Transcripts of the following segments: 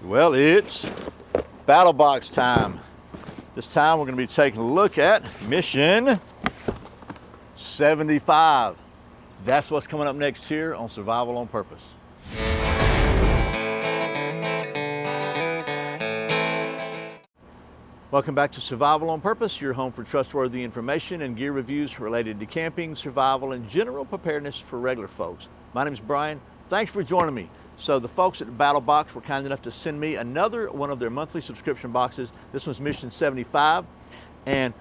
Well, it's Battlebox time. This time we're going to be taking a look at Mission 75. That's what's coming up next here on Survival on Purpose. Welcome back to Survival on Purpose, your home for trustworthy information and gear reviews related to camping, survival, and general preparedness for regular folks. My name is Brian. Thanks for joining me. So the folks at Battlebox were kind enough to send me another one of their monthly subscription boxes. This one's Mission 75. And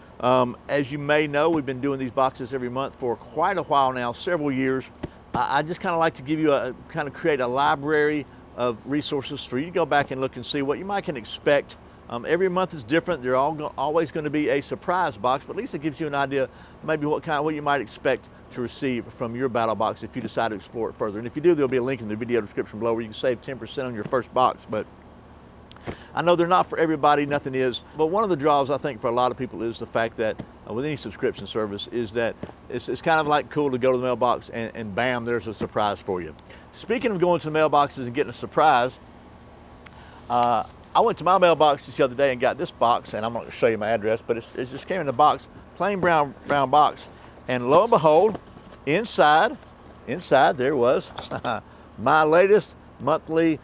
as you may know, we've been doing these boxes every month for quite a while now, several years. I just kind of like to give you create a library of resources for you to go back and look and see what you might can expect. Every month is different. They're always going to be a surprise box, but at least it gives you an idea maybe what you might expect to receive from your battle box if you decide to explore it further. And if you do, there'll be a link in the video description below where you can save 10% on your first box. But I know they're not for everybody, nothing is. But one of the draws I think for a lot of people is the fact that with any subscription service is that it's kind of like cool to go to the mailbox and bam, there's a surprise for you. Speaking of going to the mailboxes and getting a surprise, I went to my mailbox just the other day and got this box, and I'm not going to show you my address, but it just came in a box, plain brown box. And lo and behold, inside there was my latest monthly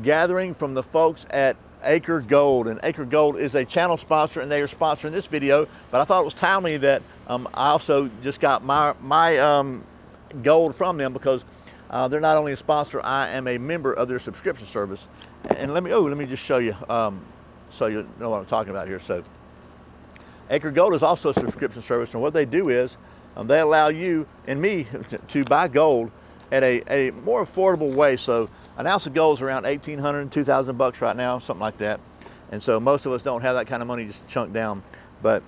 gathering from the folks at Acre Gold. And Acre Gold is a channel sponsor, and they are sponsoring this video. But I thought it was timely that I also just got my gold from them because they're not only a sponsor, I am a member of their subscription service. And let me just show you so you know what I'm talking about here. So Acre Gold is also a subscription service, and what they do is they allow you and me to buy gold at a more affordable way. So an ounce of gold is around $1,800, $2,000 right now, something like that. And so most of us don't have that kind of money just chunked down. But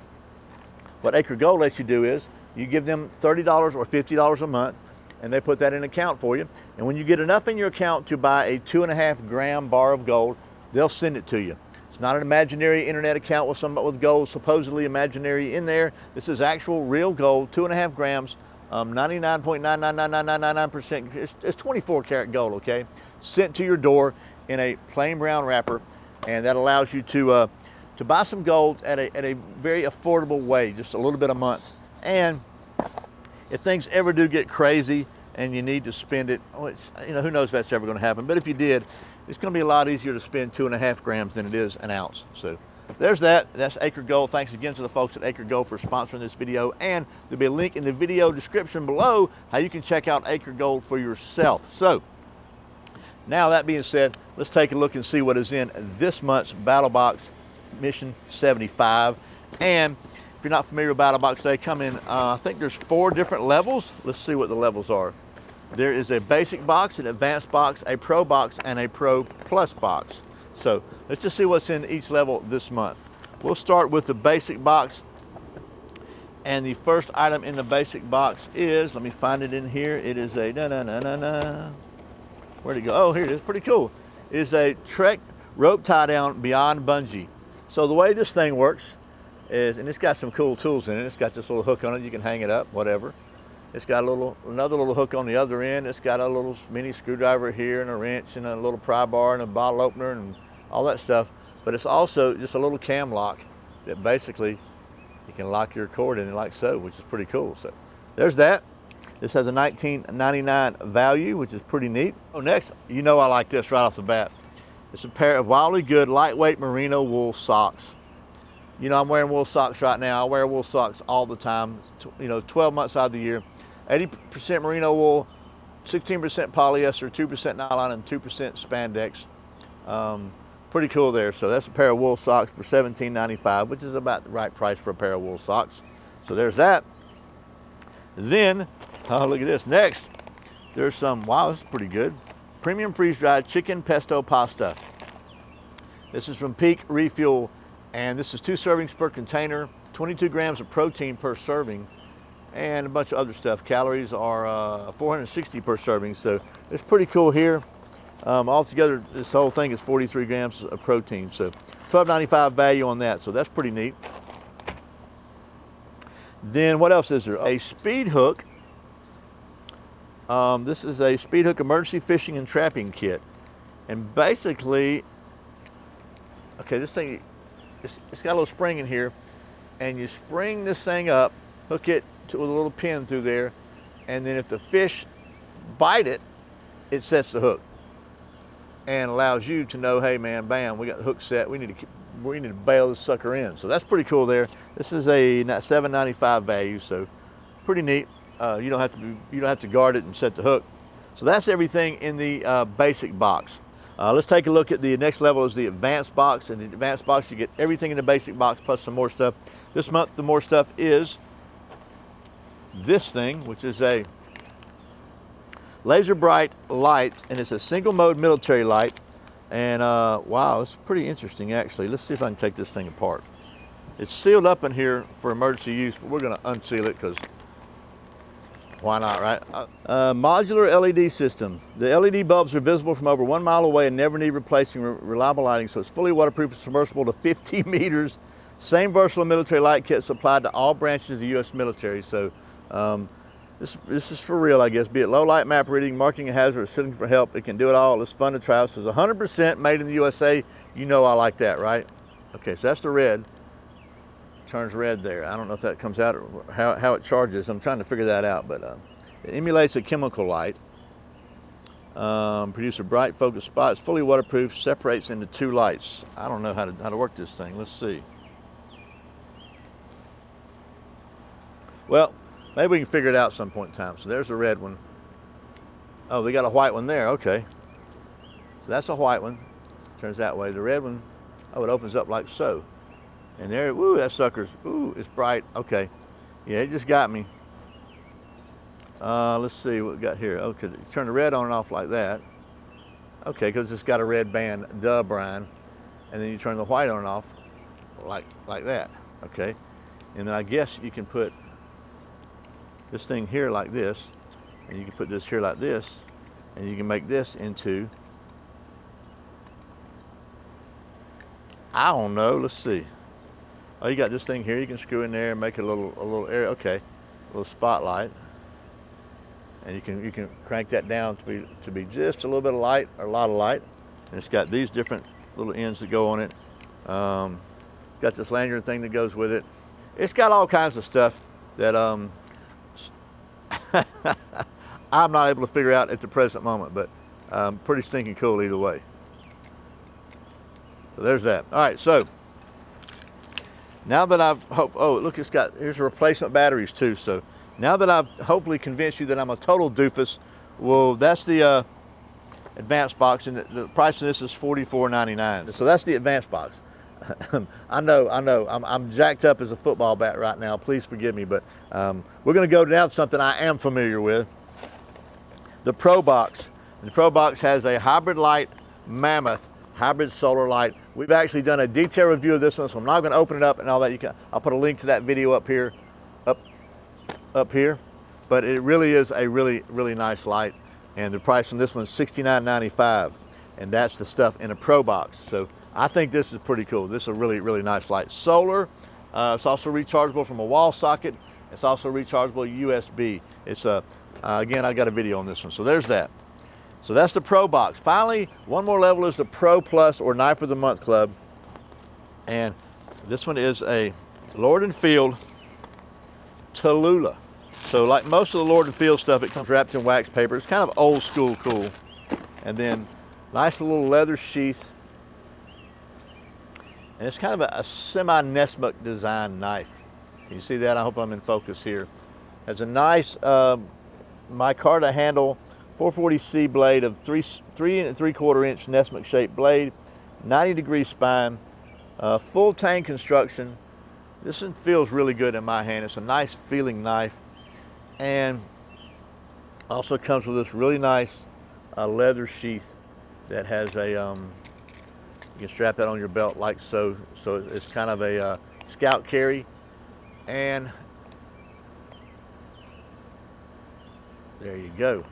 what Acre Gold lets you do is you give them $30 or $50 a month, and they put that in an account for you. And when you get enough in your account to buy a 2.5 gram bar of gold, they'll send it to you. It's not an imaginary internet account with gold supposedly imaginary in there. This is actual real gold, 2.5 grams, 99.9999999%. It's 24 karat gold, okay? Sent to your door in a plain brown wrapper, and that allows you to buy some gold at a very affordable way, just a little bit a month. And if things ever do get crazy and you need to spend it, who knows if that's ever going to happen, but if you did, it's going to be a lot easier to spend 2.5 grams than it is an ounce. So there's that. That's Acre Gold. Thanks again to the folks at Acre Gold for sponsoring this video. And there'll be a link in the video description below how you can check out Acre Gold for yourself. So now that being said, let's take a look and see what is in this month's Battlebox Mission 75. And if you're not familiar with Battlebox, they come in, I think there's 4 different levels. Let's see what the levels are. There is a basic box, an advanced box, a pro box, and a pro plus box. So let's just see what's in each level this month. We'll start with the basic box. And the first item in the basic box is, let me find it in here. It is a, where'd it go? Oh, here it is, pretty cool. It is a Trek rope tie down beyond bungee. So the way this thing works is, and it's got some cool tools in it. It's got this little hook on it. You can hang it up, whatever. It's got another little hook on the other end. It's got a little mini screwdriver here and a wrench and a little pry bar and a bottle opener and all that stuff. But it's also just a little cam lock that basically you can lock your cord in it like so, which is pretty cool. So there's that. This has a $19.99 value, which is pretty neat. Oh, next, I like this right off the bat. It's a pair of Wildly Good lightweight merino wool socks. I'm wearing wool socks right now. I wear wool socks all the time, 12 months out of the year. 80% merino wool, 16% polyester, 2% nylon, and 2% spandex. Pretty cool there. So that's a pair of wool socks for $17.95, which is about the right price for a pair of wool socks. So there's that. Then, oh, look at this. Next, there's some, wow, this is pretty good. Premium freeze-dried chicken pesto pasta. This is from Peak Refuel, and this is 2 servings per container, 22 grams of protein per serving, and a bunch of other stuff. Calories are 460 per serving, so it's pretty cool here. Altogether, this whole thing is 43 grams of protein, so $12.95 value on that, so that's pretty neat. Then what else is there? A speed hook. This is a speed hook emergency fishing and trapping kit. And basically, okay, this thing, it's got a little spring in here, and you spring this thing up, hook it with a little pin through there, and then if the fish bite it, it sets the hook and allows you to know, hey man, bam, we got the hook set. We need to bail this sucker in. So that's pretty cool there. This is a $7.95 value, so pretty neat. You don't have to guard it and set the hook. So that's everything in the basic box. Let's take a look at the next level is the advanced box. In the advanced box, you get everything in the basic box plus some more stuff. This month, the more stuff is this thing, which is a laser bright light, and it's a single mode military light. And wow, it's pretty interesting actually. Let's see if I can take this thing apart. It's sealed up in here for emergency use, but we're gonna unseal it because why not, right? Modular LED system. The LED bulbs are visible from over 1 mile away and never need replacing. Reliable lighting, so it's fully waterproof and submersible to 50 meters. Same versatile military light kit supplied to all branches of the U.S. military. So this is for real, I guess. Be it low light map reading, marking a hazard, or sitting for help, it can do it all. It's fun to try. It says 100% made in the USA. You know I like that, right? Okay, so that's the red. Turns red there. I don't know if that comes out or how it charges. I'm trying to figure that out, but it emulates a chemical light. Produce a bright focused spot. It's fully waterproof, separates into 2 lights. I don't know how to work this thing. Let's see. Well, maybe we can figure it out some point in time. So there's the red one. Oh, we got a white one there. Okay. So that's a white one. Turns that way. The red one, oh, it opens up like so. And there, woo, that sucker's, ooh, it's bright. Okay. Yeah, it just got me. Let's see what we got here. Okay, turn the red on and off like that. Okay, because it's got a red band, duh, Brian. And then you turn the white on and off like that. Okay. And then I guess you can put this thing here like this, and you can put this here like this, and you can make this into, I don't know, let's see. Oh, you got this thing here, you can screw in there and make a little area, okay, a little spotlight. And you can crank that down to be just a little bit of light or a lot of light. And it's got these different little ends that go on it. It's got this lanyard thing that goes with it. It's got all kinds of stuff that I'm not able to figure out at the present moment, but pretty stinking cool either way. So there's that. All right, so now that I've oh look, here's replacement batteries too. So now that I've hopefully convinced you that I'm a total doofus, well, that's the advanced box, and the price of this is $44.99. So that's the advanced box. I know, I'm jacked up as a football bat right now. Please forgive me, but we're going to go down to something I am familiar with. The Pro Box. The Pro Box has a hybrid light, mammoth hybrid solar light. We've actually done a detailed review of this one, so I'm not going to open it up and all that. I'll put a link to that video up here, up here. But it really is a really nice light, and the price on this one is $69.95, and that's the stuff in a Pro Box. So I think this is pretty cool. This is a really nice light. Solar. It's also rechargeable from a wall socket. It's also rechargeable USB. It's again, I got a video on this one. So there's that. So that's the Pro Box. Finally, one more level is the Pro Plus or Knife of the Month Club. And this one is a Lord & Field Tallulah. So like most of the Lord & Field stuff, it comes wrapped in wax paper. It's kind of old school cool. And then nice little leather sheath. And it's kind of a semi-Nessmuk design knife. Can you see that? I hope I'm in focus here. Has a nice micarta handle, 440C blade of 3 3/4 inch Nessmuk shaped blade, 90-degree spine, full tang construction. This one feels really good in my hand. It's a nice feeling knife, and also comes with this really nice leather sheath that has a you can strap that on your belt like so. So it's kind of a scout carry, and there you go.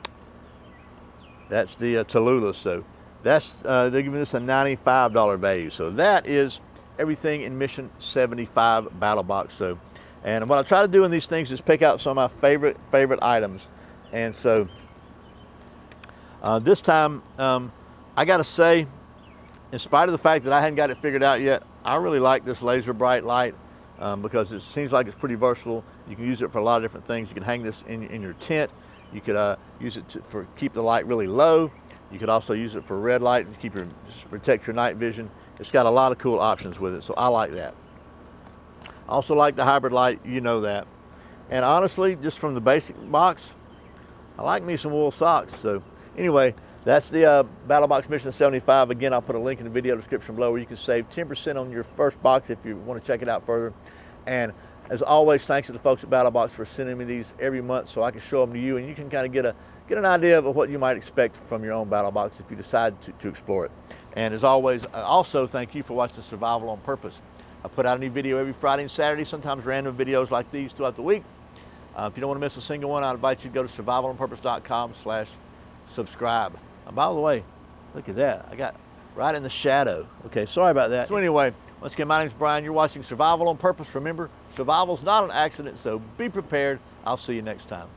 That's the Tallulah. So that's they're giving this a $95 value. So that is everything in Mission 75 Battle Box. So, and what I try to do in these things is pick out some of my favorite items. And so this time I gotta say, in spite of the fact that I hadn't got it figured out yet, I really like this laser bright light because it seems like it's pretty versatile. You can use it for a lot of different things. You can hang this in your tent. You could use it for keep the light really low. You could also use it for red light to protect your night vision. It's got a lot of cool options with it, so I like that. I also like the hybrid light, you know that. And honestly, just from the basic box, I like me some wool socks. So anyway, that's the Battlebox Mission 75. Again, I'll put a link in the video description below where you can save 10% on your first box if you want to check it out further. And as always, thanks to the folks at Battlebox for sending me these every month so I can show them to you, and you can kind of get an idea of what you might expect from your own Battlebox if you decide to explore it. And as always, also thank you for watching Survival on Purpose. I put out a new video every Friday and Saturday, sometimes random videos like these throughout the week. If you don't want to miss a single one, I invite you to go to survivalonpurpose.com/subscribe. And by the way, look at that. I got right in the shadow. Okay, sorry about that. So anyway, once again, my name's Brian. You're watching Survival on Purpose. Remember, survival's not an accident, so be prepared. I'll see you next time.